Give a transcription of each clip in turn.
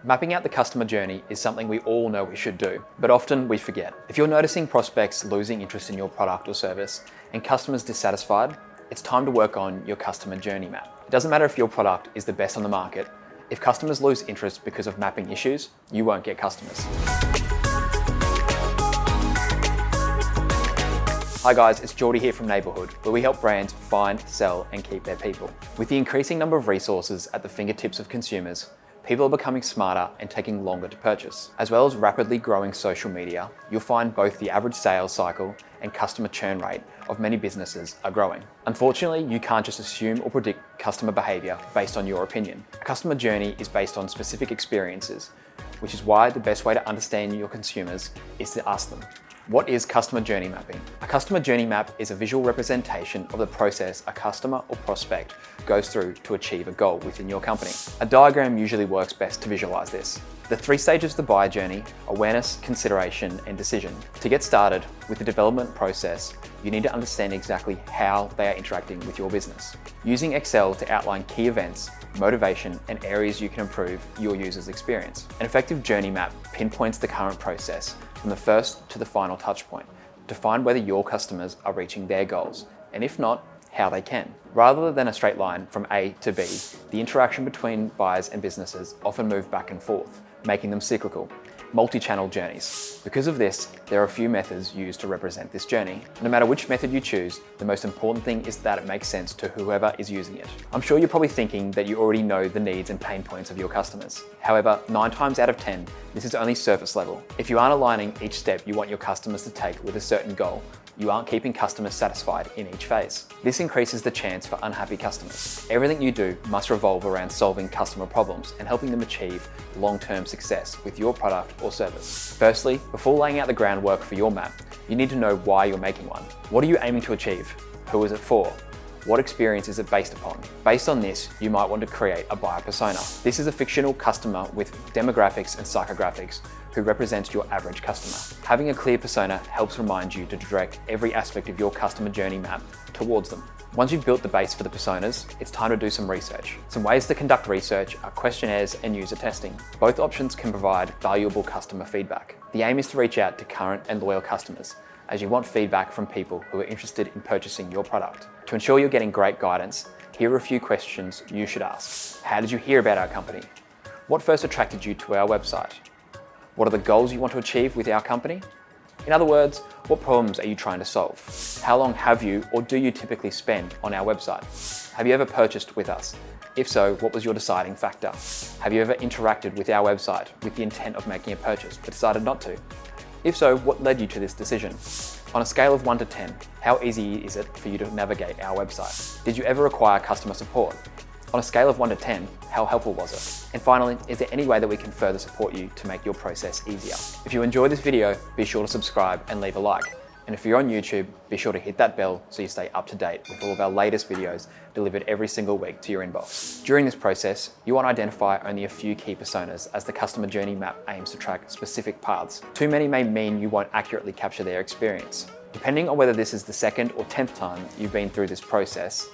Mapping out the customer journey is something we all know we should do, but often we forget. If you're noticing prospects losing interest in your product or service and customers dissatisfied, it's time to work on your customer journey map. It doesn't matter if your product is the best on the market. If customers lose interest because of mapping issues, you won't get customers. Hi guys, it's Geordie here from Neighbourhood, where we help brands find, sell, and keep their people. With the increasing number of resources at the fingertips of consumers, people are becoming smarter and taking longer to purchase. As well as rapidly growing social media, you'll find both the average sales cycle and customer churn rate of many businesses are growing. Unfortunately, you can't just assume or predict customer behaviour based on your opinion. A customer journey is based on specific experiences, which is why the best way to understand your consumers is to ask them. What is customer journey mapping? A customer journey map is a visual representation of the process a customer or prospect goes through to achieve a goal within your company. A diagram usually works best to visualize this. The 3 stages of the buyer journey: awareness, consideration, and decision. To get started with the development process, you need to understand exactly how they are interacting with your business. Using Excel to outline key events, motivation, and areas you can improve your user's experience. An effective journey map pinpoints the current process from the first to the final touch point to find whether your customers are reaching their goals, and if not, how they can. Rather than a straight line from A to B, the interaction between buyers and businesses often move back and forth, making them cyclical, multi-channel journeys. Because of this, there are a few methods used to represent this journey. No matter which method you choose, the most important thing is that it makes sense to whoever is using it. I'm sure you're probably thinking that you already know the needs and pain points of your customers. However, 9 times out of 10, this is only surface level. If you aren't aligning each step you want your customers to take with a certain goal, you aren't keeping customers satisfied in each phase. This increases the chance for unhappy customers. Everything you do must revolve around solving customer problems and helping them achieve long-term success with your product or service. Firstly, before laying out the groundwork for your map, you need to know why you're making one. What are you aiming to achieve? Who is it for? What experience is it based upon? Based on this, you might want to create a buyer persona. This is a fictional customer with demographics and psychographics who represents your average customer. Having a clear persona helps remind you to direct every aspect of your customer journey map towards them. Once you've built the base for the personas, it's time to do some research. Some ways to conduct research are questionnaires and user testing. Both options can provide valuable customer feedback. The aim is to reach out to current and loyal customers, as you want feedback from people who are interested in purchasing your product. To ensure you're getting great guidance, here are a few questions you should ask. How did you hear about our company? What first attracted you to our website? What are the goals you want to achieve with our company? In other words, what problems are you trying to solve? How long have you or do you typically spend on our website? Have you ever purchased with us? If so, what was your deciding factor? Have you ever interacted with our website with the intent of making a purchase but decided not to? If so, what led you to this decision? On a scale of 1 to 10, how easy is it for you to navigate our website? Did you ever require customer support? On a scale of 1 to 10, how helpful was it? And finally, is there any way that we can further support you to make your process easier? If you enjoyed this video, be sure to subscribe and leave a like. And if you're on YouTube, be sure to hit that bell so you stay up to date with all of our latest videos delivered every single week to your inbox. During this process, you want to identify only a few key personas, as the customer journey map aims to track specific paths. Too many may mean you won't accurately capture their experience. Depending on whether this is the 2nd or 10th time you've been through this process,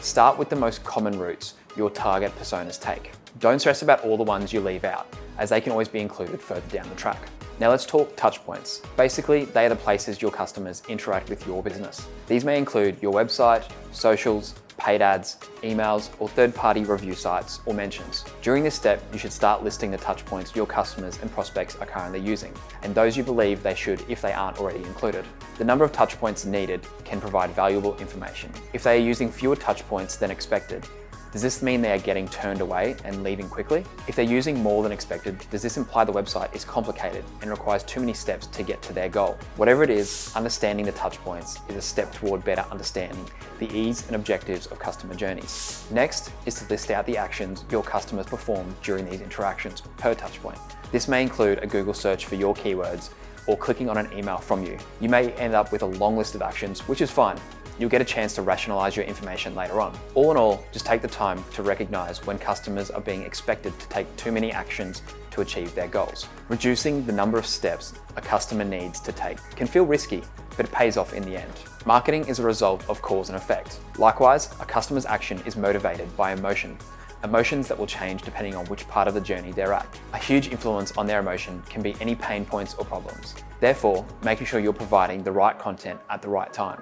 start with the most common routes your target personas take. Don't stress about all the ones you leave out, as they can always be included further down the track. Now let's talk touch points. Basically, they are the places your customers interact with your business. These may include your website, socials, paid ads, emails, or third-party review sites or mentions. During this step, you should start listing the touch points your customers and prospects are currently using, and those you believe they should if they aren't already included. The number of touch points needed can provide valuable information. If they are using fewer touch points than expected, does this mean they are getting turned away and leaving quickly? If they're using more than expected, does this imply the website is complicated and requires too many steps to get to their goal? Whatever it is, understanding the touch points is a step toward better understanding the ease and objectives of customer journeys. Next is to list out the actions your customers perform during these interactions per touch point. This may include a Google search for your keywords or clicking on an email from you. You may end up with a long list of actions, which is fine. You'll get a chance to rationalize your information later on. All in all, just take the time to recognize when customers are being expected to take too many actions to achieve their goals. Reducing the number of steps a customer needs to take can feel risky, but it pays off in the end. Marketing is a result of cause and effect. Likewise, a customer's action is motivated by emotion, emotions that will change depending on which part of the journey they're at. A huge influence on their emotion can be any pain points or problems. Therefore, making sure you're providing the right content at the right time,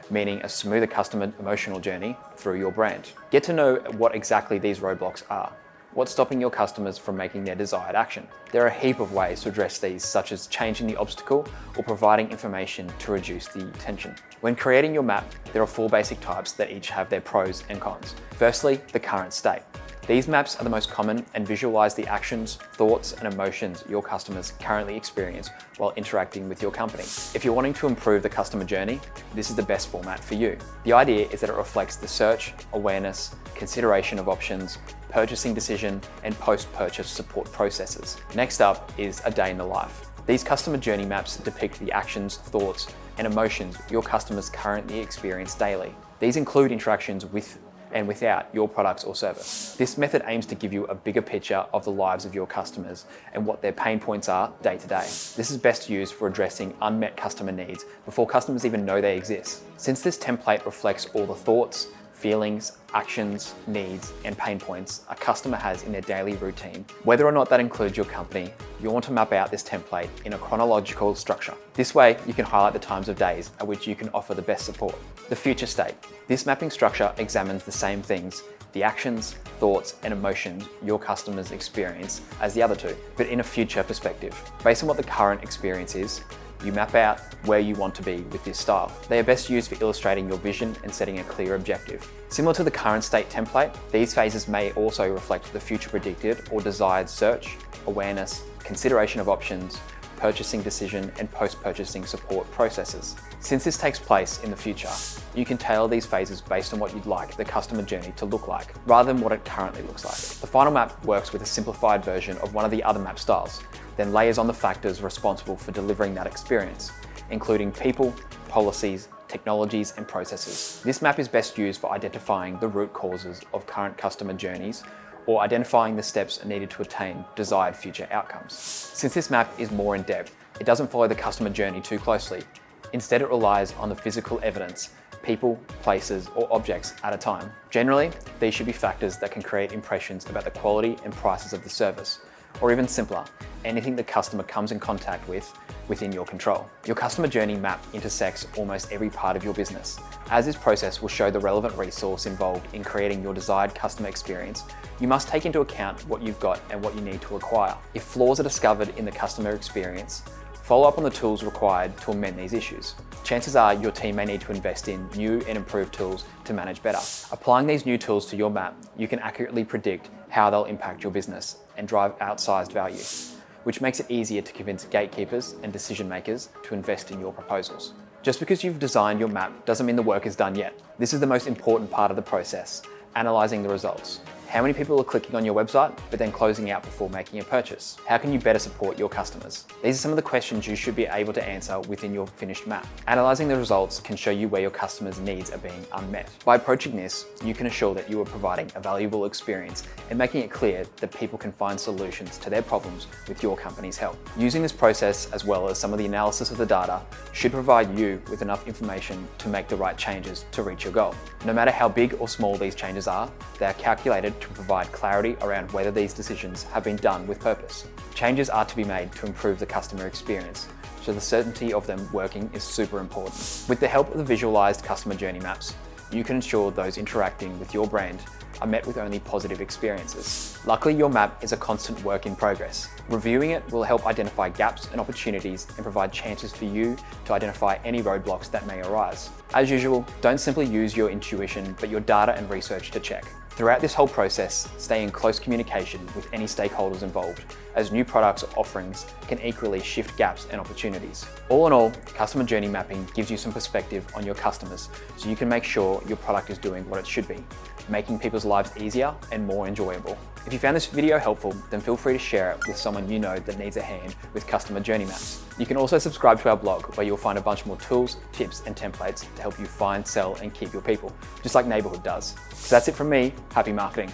meaning a smoother customer emotional journey through your brand. Get to know what exactly these roadblocks are. What's stopping your customers from making their desired action? There are a heap of ways to address these, such as changing the obstacle or providing information to reduce the tension. When creating your map, there are 4 basic types that each have their pros and cons. Firstly, the current state. These maps are the most common and visualize the actions, thoughts, and emotions your customers currently experience while interacting with your company. If you're wanting to improve the customer journey, this is the best format for you. The idea is that it reflects the search, awareness, consideration of options, purchasing decision, and post-purchase support processes. Next up is a day in the life. These customer journey maps depict the actions, thoughts, and emotions your customers currently experience daily. These include interactions with and without your products or service. This method aims to give you a bigger picture of the lives of your customers and what their pain points are day to day. This is best used for addressing unmet customer needs before customers even know they exist. Since this template reflects all the thoughts, feelings, actions, needs, and pain points a customer has in their daily routine, whether or not that includes your company, you want to map out this template in a chronological structure. This way, you can highlight the times of days at which you can offer the best support. The future state. This mapping structure examines the same things, the actions, thoughts, and emotions your customers experience as the other two, but in a future perspective. Based on what the current experience is, you map out where you want to be with this style. They are best used for illustrating your vision and setting a clear objective. Similar to the current state template, these phases may also reflect the future predicted or desired search, awareness, consideration of options, purchasing decision, and post-purchasing support processes. Since this takes place in the future, you can tailor these phases based on what you'd like the customer journey to look like, rather than what it currently looks like. The final map works with a simplified version of one of the other map styles, then layers on the factors responsible for delivering that experience, including people, policies, technologies, and processes. This map is best used for identifying the root causes of current customer journeys or identifying the steps needed to attain desired future outcomes. Since this map is more in depth, it doesn't follow the customer journey too closely. Instead, it relies on the physical evidence, people, places, or objects at a time. Generally, these should be factors that can create impressions about the quality and prices of the service, or even simpler, anything the customer comes in contact with within your control. Your customer journey map intersects almost every part of your business, as this process will show the relevant resource involved in creating your desired customer experience. You must take into account what you've got and what you need to acquire. If flaws are discovered in the customer experience, follow up on the tools required to amend these issues. Chances are your team may need to invest in new and improved tools to manage better. Applying these new tools to your map, you can accurately predict how they'll impact your business and drive outsized value, which makes it easier to convince gatekeepers and decision makers to invest in your proposals. Just because you've designed your map doesn't mean the work is done yet. This is the most important part of the process, analyzing the results. How many people are clicking on your website, but then closing out before making a purchase? How can you better support your customers? These are some of the questions you should be able to answer within your finished map. Analyzing the results can show you where your customers' needs are being unmet. By approaching this, you can assure that you are providing a valuable experience and making it clear that people can find solutions to their problems with your company's help. Using this process, as well as some of the analysis of the data, should provide you with enough information to make the right changes to reach your goal. No matter how big or small these changes are, they are calculated to provide clarity around whether these decisions have been done with purpose. Changes are to be made to improve the customer experience, so the certainty of them working is super important. With the help of the visualized customer journey maps, you can ensure those interacting with your brand are met with only positive experiences. Luckily, your map is a constant work in progress. Reviewing it will help identify gaps and opportunities and provide chances for you to identify any roadblocks that may arise. As usual, don't simply use your intuition, but your data and research to check. Throughout this whole process, stay in close communication with any stakeholders involved, as new products or offerings can equally shift gaps and opportunities. All in all, customer journey mapping gives you some perspective on your customers, so you can make sure your product is doing what it should be, making people's lives easier and more enjoyable. If you found this video helpful, then feel free to share it with someone you know that needs a hand with customer journey maps. You can also subscribe to our blog, where you'll find a bunch more tools, tips, and templates to help you find, sell, and keep your people, just like Neighborhood does. So that's it from me. Happy marketing.